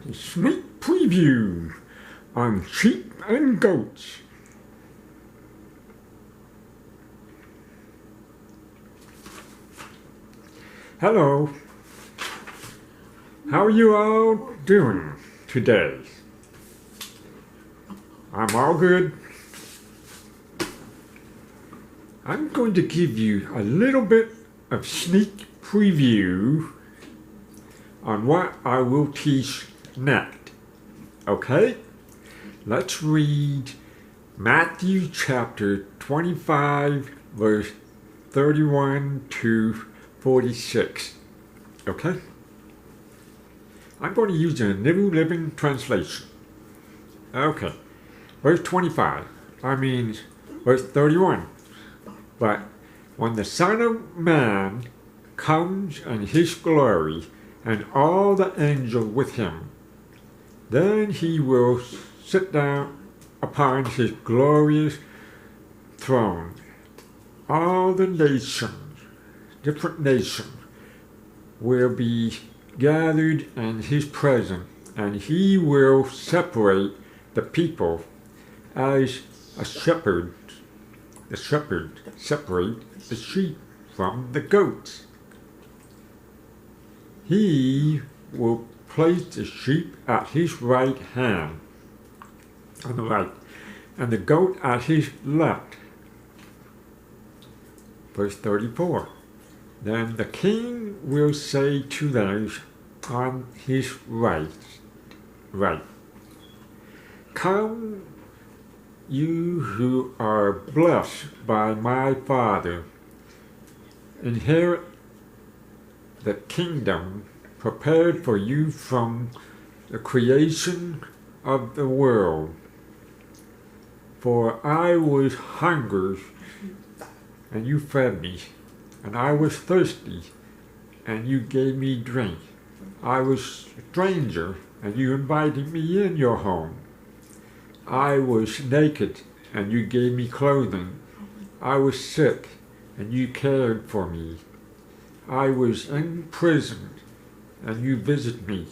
a sneak preview on sheep and goats. Hello. How are you all doing today? I'm all good. I'm going to give you a little bit of sneak preview on what I will teach next. Okay? Let's read Matthew chapter 25 verse 31 to 46. Okay? I'm going to use the New Living Translation. Okay. Verse 25. Verse 31. But when the Son of Man comes in his glory, and all the angels with him, then he will sit down upon his glorious throne. All the nations, different nations, will be gathered in his presence, and he will separate the people as the shepherd separates the sheep from the goats. He will place the sheep at his right hand, on the right, and the goat at his left. Verse 34. Then the king will say to those on his right, Come, you who are blessed by my Father, inherit the kingdom prepared for you from the creation of the world. For I was hungry, and you fed me, and I was thirsty, and you gave me drink. I was a stranger, and you invited me in your home. I was naked, and you gave me clothing. I was sick, and you cared for me. I was in prison, and you visited me.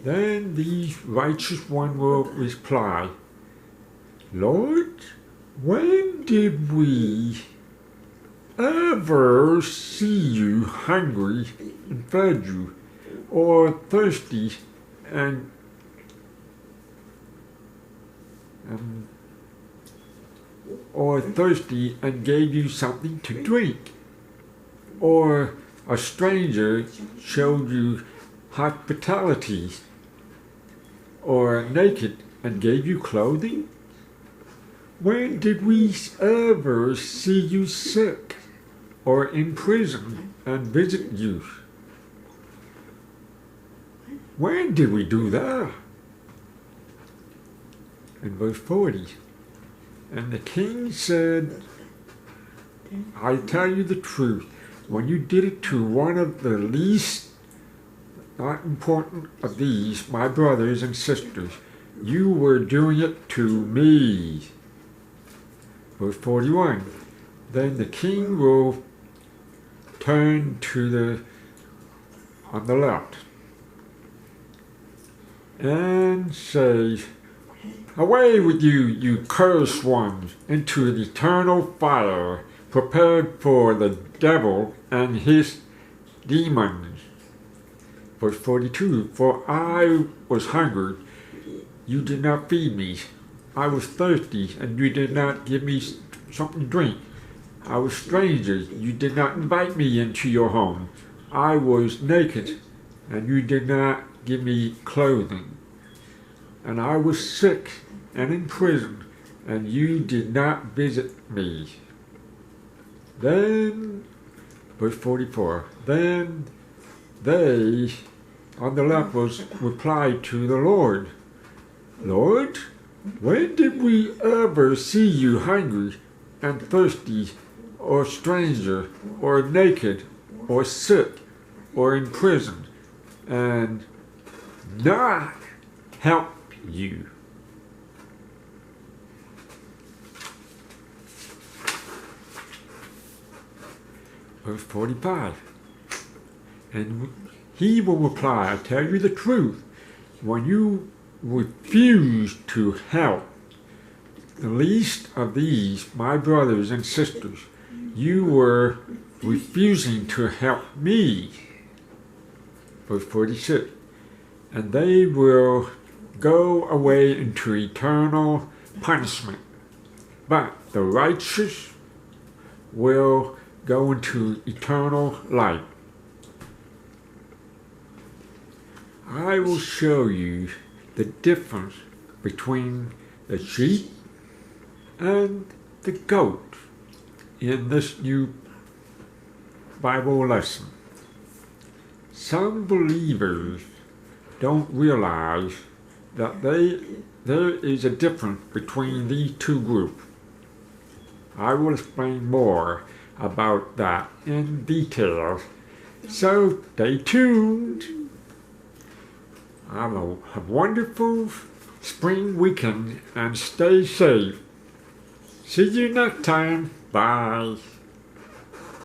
Then the righteous one will reply, Lord, when did we ever see you hungry and fed you, or thirsty and gave you something to drink? Or a stranger showed you hospitality, or naked and gave you clothing? When did we ever see you sick or in prison and visit you? When did we do that? In verse 40, and the king said, I tell you the truth, when you did it to one of the least, not important of these, my brothers and sisters, you were doing it to me. Verse 41, then the king will turn on the left and say, Away with you, you cursed ones, into the eternal fire, prepared for the devil and his demons. Verse 42, for I was hungry, you did not feed me. I was thirsty, and you did not give me something to drink. I was a stranger, you did not invite me into your home. I was naked, and you did not give me clothing. And I was sick and in prison, and you did not visit me. Then, verse 44, then they on the left was replied to the Lord, Lord, when did we ever see you hungry and thirsty, or stranger, or naked, or sick, or in prison, and not help you? Verse 45. And he will reply, I tell you the truth, when you refuse to help the least of these, my brothers and sisters, you were refusing to help me. Verse 46. And they will go away into eternal punishment, but the righteous will go into eternal life. I will show you the difference between the sheep and the goat in this new Bible lesson. Some believers don't realize that there is a difference between these two groups. I will explain more about that in detail, so stay tuned. Have a wonderful spring weekend and stay safe. See you next time. Bye.